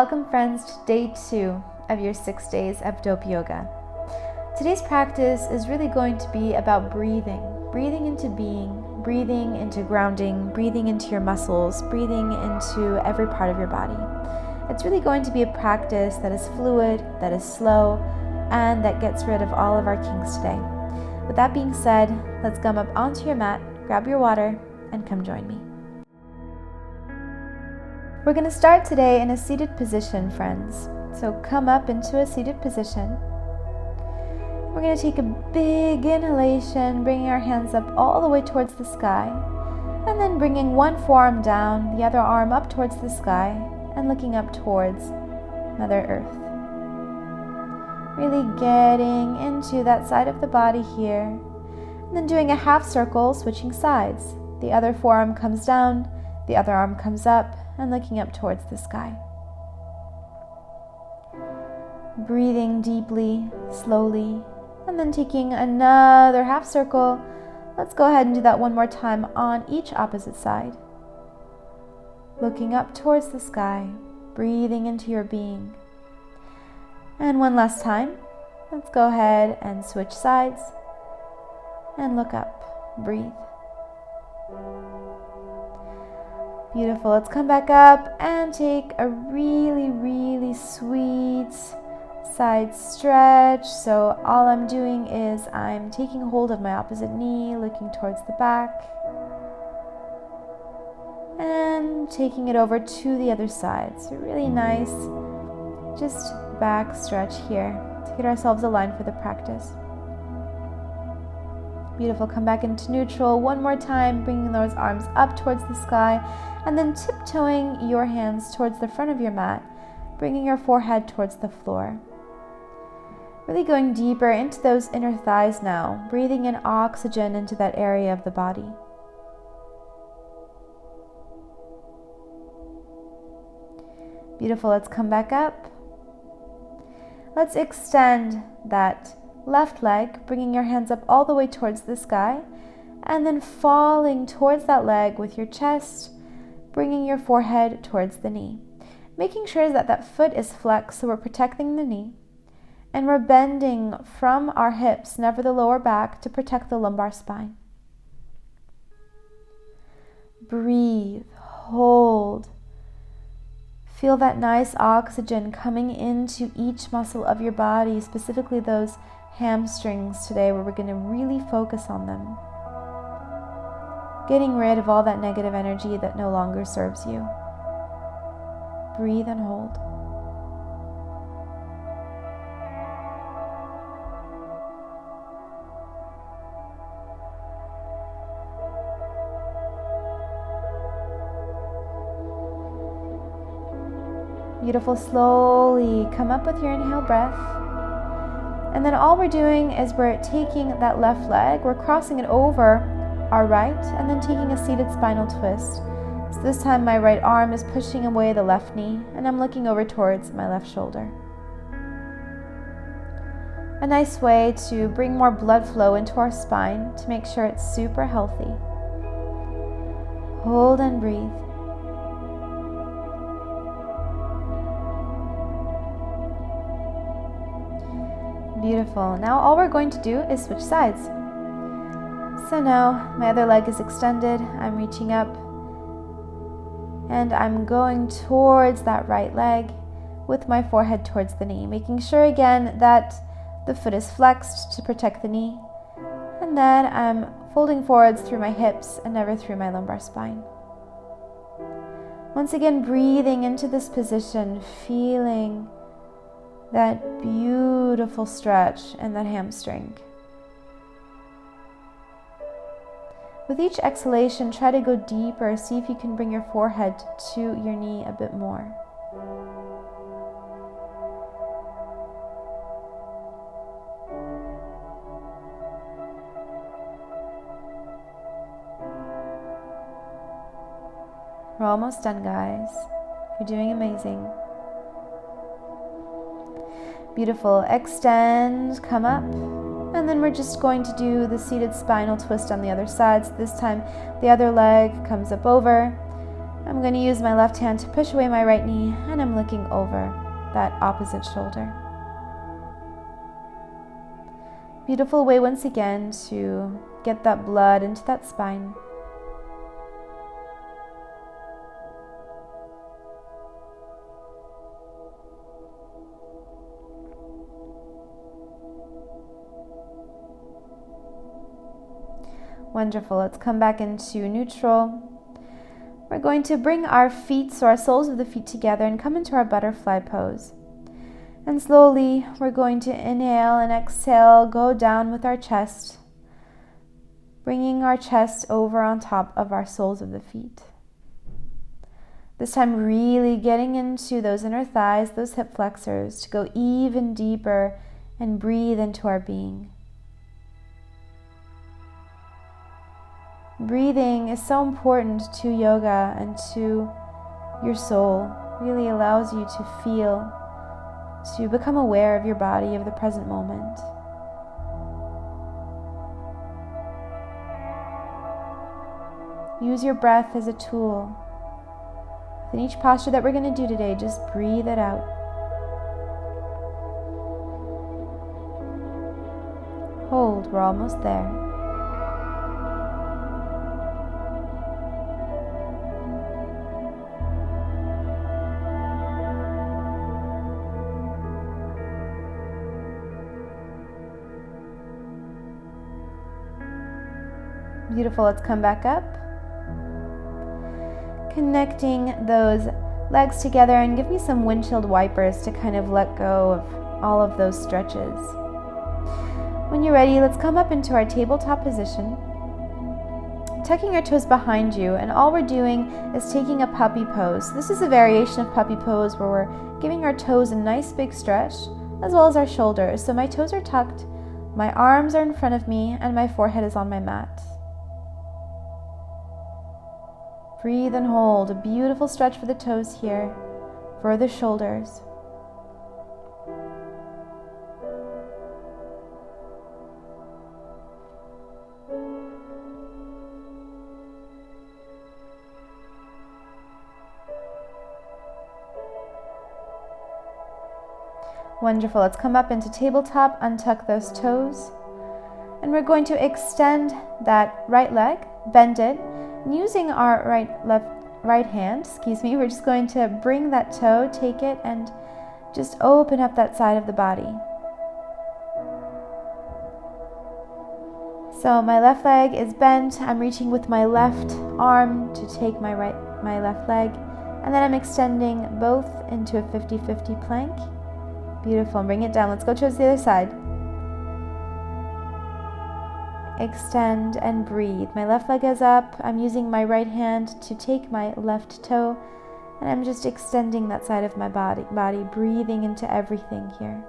Welcome friends to day 2 of your 6 days of dope yoga. Today's practice is really going to be about breathing into being, breathing into grounding, breathing into your muscles, breathing into every part of your body. It's really going to be a practice that is fluid, that is slow, and that gets rid of all of our kinks today. With that being said, let's come up onto your mat, grab your water, and come join me. We're going to start today in a seated position, friends. So come up into a seated position. We're going to take a big inhalation, bringing our hands up all the way towards the sky, and then bringing one forearm down, the other arm up towards the sky, and looking up towards Mother Earth. Really getting into that side of the body here, and then doing a half circle, switching sides. The other forearm comes down, the other arm comes up, and looking up towards the sky. Breathing deeply, slowly, and then taking another half circle. Let's go ahead and do that one more time on each opposite side. Looking up towards the sky, breathing into your being. And one last time. Let's go ahead and switch sides and look up. Breathe. Beautiful. Let's come back up and take a really sweet side stretch. So all I'm doing is I'm taking hold of my opposite knee, looking towards the back, and taking it over to the other side. So really nice, just back stretch here to get ourselves aligned for the practice. Beautiful. Come back into neutral one more time, bringing those arms up towards the sky, and then tiptoeing your hands towards the front of your mat, bringing your forehead towards the floor. Really going deeper into those inner thighs now, breathing in oxygen into that area of the body. Beautiful. Let's come back up. Let's extend that left leg, bringing your hands up all the way towards the sky, and then falling towards that leg with your chest, bringing your forehead towards the knee. Making sure that that foot is flexed so we're protecting the knee, and we're bending from our hips, never the lower back, to protect the lumbar spine. Breathe, hold. Feel that nice oxygen coming into each muscle of your body, specifically those hamstrings today, where we're going to really focus on them. Getting rid of all that negative energy that no longer serves you. Breathe and hold. Beautiful. Slowly come up with your inhale breath. And then all we're doing is we're taking that left leg, we're crossing it over our right, and then taking a seated spinal twist. So this time my right arm is pushing away the left knee, and I'm looking over towards my left shoulder. A nice way to bring more blood flow into our spine to make sure it's super healthy. Hold and breathe. Beautiful. Now all we're going to do is switch sides. So now my other leg is extended. I'm reaching up and I'm going towards that right leg with my forehead towards the knee, making sure again that the foot is flexed to protect the knee. And then I'm folding forwards through my hips and never through my lumbar spine. Once again, breathing into this position, feeling that beautiful stretch in that hamstring. With each exhalation, try to go deeper. See if you can bring your forehead to your knee a bit more. We're almost done, guys. You're doing amazing. Beautiful. Extend, come up, and then we're just going to do the seated spinal twist on the other side. So this time the other leg comes up over, I'm going to use my left hand to push away my right knee, and I'm looking over that opposite shoulder. Beautiful way once again to get that blood into that spine. Wonderful. Let's come back into neutral. We're going to bring our feet, so our soles of the feet together, and come into our butterfly pose. And slowly we're going to inhale and exhale, go down with our chest, bringing our chest over on top of our soles of the feet. This time really getting into those inner thighs, those hip flexors, to go even deeper and breathe into our being. Breathing is so important to yoga and to your soul. It really allows you to feel, to become aware of your body, of the present moment. Use your breath as a tool. In each posture that we're going to do today, just breathe it out. Hold, we're almost there. Beautiful, let's come back up. Connecting those legs together, and give me some windshield wipers to kind of let go of all of those stretches. When you're ready, let's come up into our tabletop position, tucking your toes behind you, and all we're doing is taking a puppy pose. This is a variation of puppy pose where we're giving our toes a nice big stretch, as well as our shoulders. So my toes are tucked, my arms are in front of me, and my forehead is on my mat. Breathe and hold. A beautiful stretch for the toes here, for the shoulders. Wonderful. Let's come up into tabletop, untuck those toes, and we're going to extend that right leg, bend it. And using our right hand, we're just going to bring that toe, take it, and just open up that side of the body. So my left leg is bent. I'm reaching with my left arm to take my left leg, and then I'm extending both into a 50-50 plank. Beautiful. And bring it down. Let's go towards the other side. Extend and breathe. My left leg is up. I'm using my right hand to take my left toe, and I'm just extending that side of my body, breathing into everything here.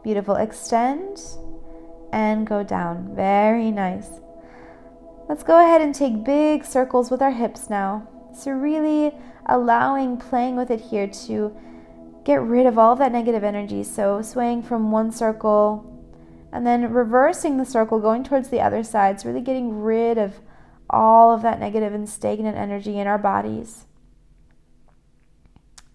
Beautiful. Extend and go down. Very nice. Let's go ahead and take big circles with our hips now. So really playing with it here to get rid of all of that negative energy. So swaying from one circle and then reversing the circle, going towards the other side. So really getting rid of all of that negative and stagnant energy in our bodies.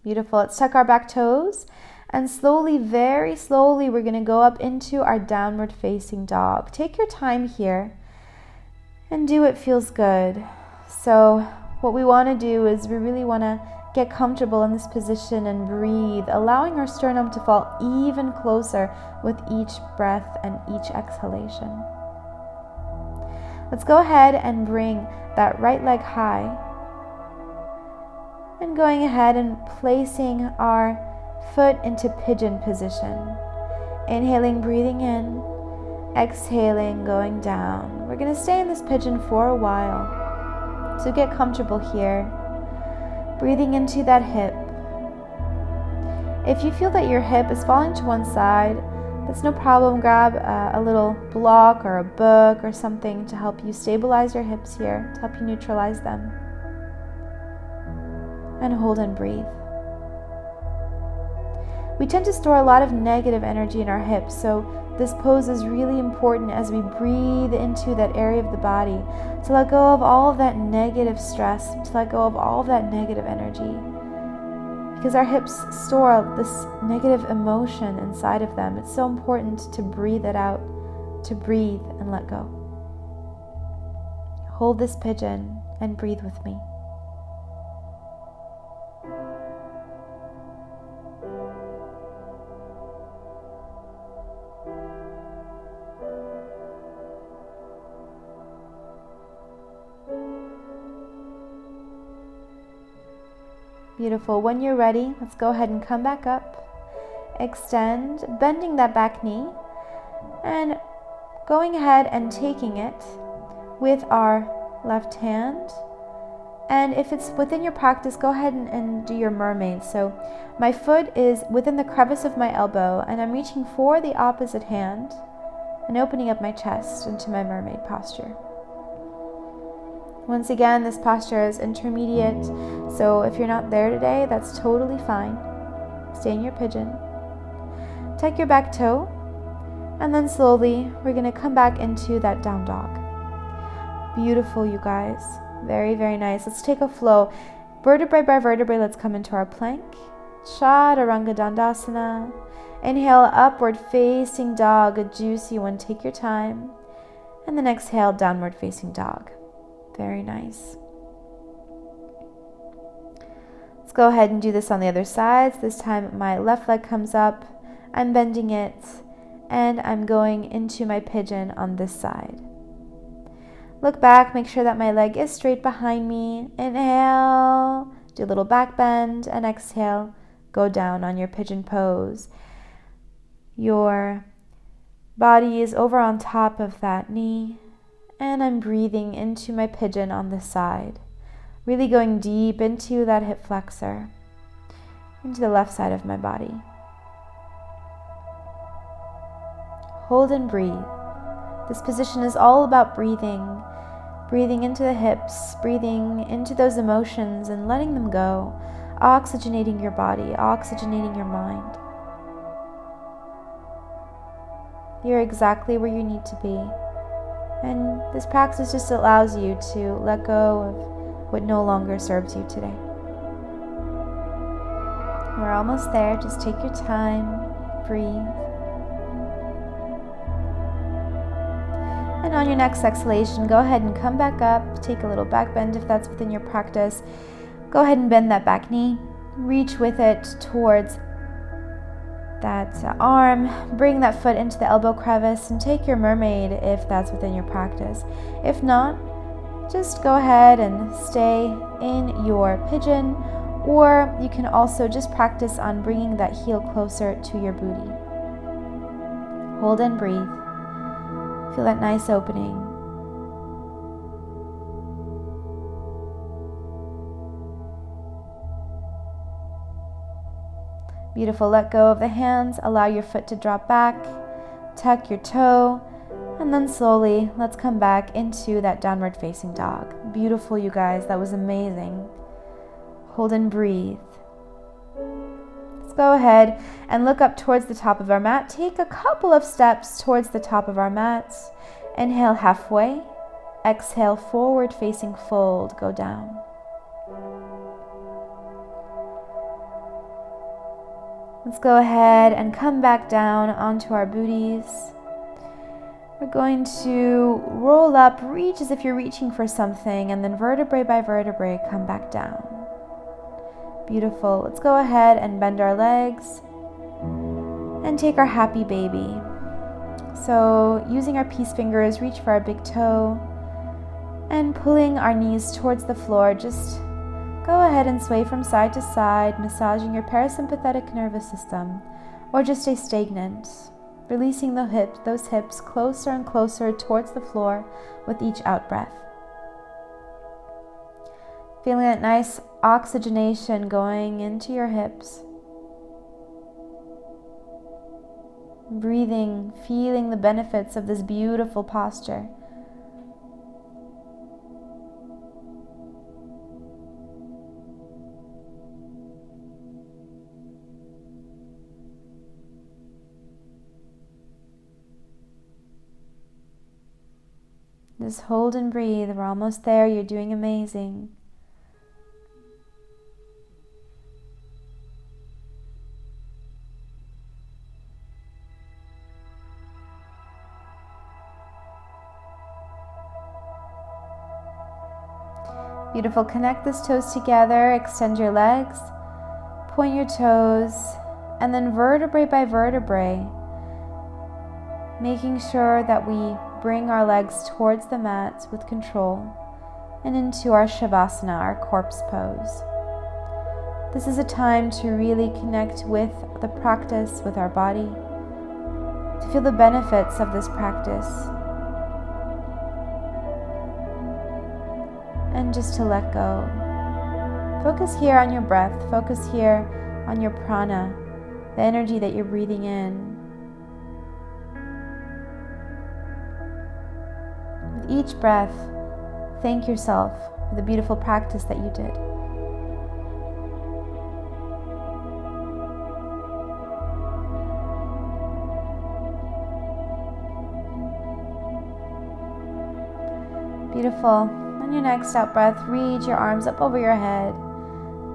Beautiful. Let's tuck our back toes, and slowly, very slowly, we're going to go up into our downward facing dog. Take your time here and do what feels good. So what we want to do is we really want to get comfortable in this position and breathe, allowing our sternum to fall even closer with each breath and each exhalation. Let's go ahead and bring that right leg high, and going ahead and placing our foot into pigeon position. Inhaling, breathing in, exhaling, going down. We're going to stay in this pigeon for a while, so get comfortable here. Breathing into that hip. If you feel that your hip is falling to one side, that's no problem. Grab a little block or a book or something to help you stabilize your hips here, to help you neutralize them. And hold and breathe. We tend to store a lot of negative energy in our hips, so this pose is really important as we breathe into that area of the body to let go of all of that negative stress, to let go of all of that negative energy. Because our hips store this negative emotion inside of them. It's so important to breathe it out, to breathe and let go. Hold this pigeon and breathe with me. Beautiful. When you're ready, let's go ahead and come back up. Extend, bending that back knee, and going ahead and taking it with our left hand. And if it's within your practice, go ahead and do your mermaid. So my foot is within the crevice of my elbow, and I'm reaching for the opposite hand and opening up my chest into my mermaid posture. Once again, this posture is intermediate, so if you're not there today, that's totally fine. Stay in your pigeon. Tuck your back toe, and then slowly we're going to come back into that down dog. Beautiful, you guys. Very, very nice. Let's take a flow. Vertebrae by vertebrae, let's come into our plank. Chaturanga Dandasana. Inhale, upward facing dog, a juicy one. Take your time. And then exhale, downward facing dog. Very nice. Let's go ahead and do this on the other side. This time my left leg comes up, I'm bending it, and I'm going into my pigeon on this side. Look back, make sure that my leg is straight behind me. Inhale, do a little back bend, and exhale, go down on your pigeon pose. Your body is over on top of that knee. And I'm breathing into my pigeon on this side, really going deep into that hip flexor, into the left side of my body. Hold and breathe. This position is all about breathing, breathing into the hips, breathing into those emotions and letting them go, oxygenating your body, oxygenating your mind. You're exactly where you need to be. And this practice just allows you to let go of what no longer serves you today. We're almost there. Just take your time, breathe. And on your next exhalation, go ahead and come back up. Take a little back bend if that's within your practice. Go ahead and bend that back knee. Reach with it towards that arm, bring that foot into the elbow crevice, and take your mermaid if that's within your practice. If not, just go ahead and stay in your pigeon, or you can also just practice on bringing that heel closer to your booty. Hold and breathe. Feel that nice opening. Beautiful. Let go of the hands. Allow your foot to drop back. Tuck your toe. And then slowly, let's come back into that downward facing dog. Beautiful, you guys. That was amazing. Hold and breathe. Let's go ahead and look up towards the top of our mat. Take a couple of steps towards the top of our mats. Inhale halfway. Exhale, forward facing fold. Go down. Let's go ahead and come back down onto our booties. We're going to roll up, reach as if you're reaching for something, and then vertebrae by vertebrae, come back down. Beautiful. Let's go ahead and bend our legs and take our happy baby. So using our peace fingers, reach for our big toe and pulling our knees towards the floor. Just go ahead and sway from side to side, massaging your parasympathetic nervous system, or just stay stagnant, releasing those hips closer and closer towards the floor with each out breath. Feeling that nice oxygenation going into your hips. Breathing, feeling the benefits of this beautiful posture. Just hold and breathe. We're almost there. You're doing amazing. Beautiful. Connect those toes together. Extend your legs. Point your toes. And then vertebrae by vertebrae, making sure that we bring our legs towards the mat with control and into our Shavasana, our corpse pose. This is a time to really connect with the practice, with our body, to feel the benefits of this practice, and just to let go. Focus here on your breath. Focus here on your prana, the energy that you're breathing in. With each breath, thank yourself for the beautiful practice that you did. Beautiful. On your next out breath, reach your arms up over your head.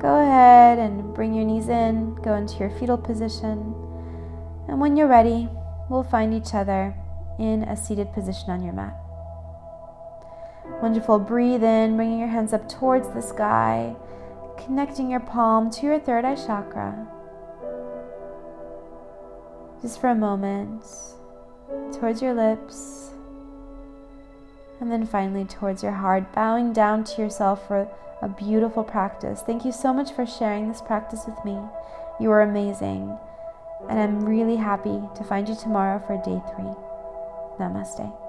Go ahead and bring your knees in, go into your fetal position. And when you're ready, we'll find each other in a seated position on your mat. Wonderful. Breathe in, bringing your hands up towards the sky, connecting your palm to your third eye chakra. Just for a moment, towards your lips, and then finally towards your heart, bowing down to yourself for a beautiful practice. Thank you so much for sharing this practice with me. You are amazing, and I'm really happy to find you tomorrow for day 3. Namaste.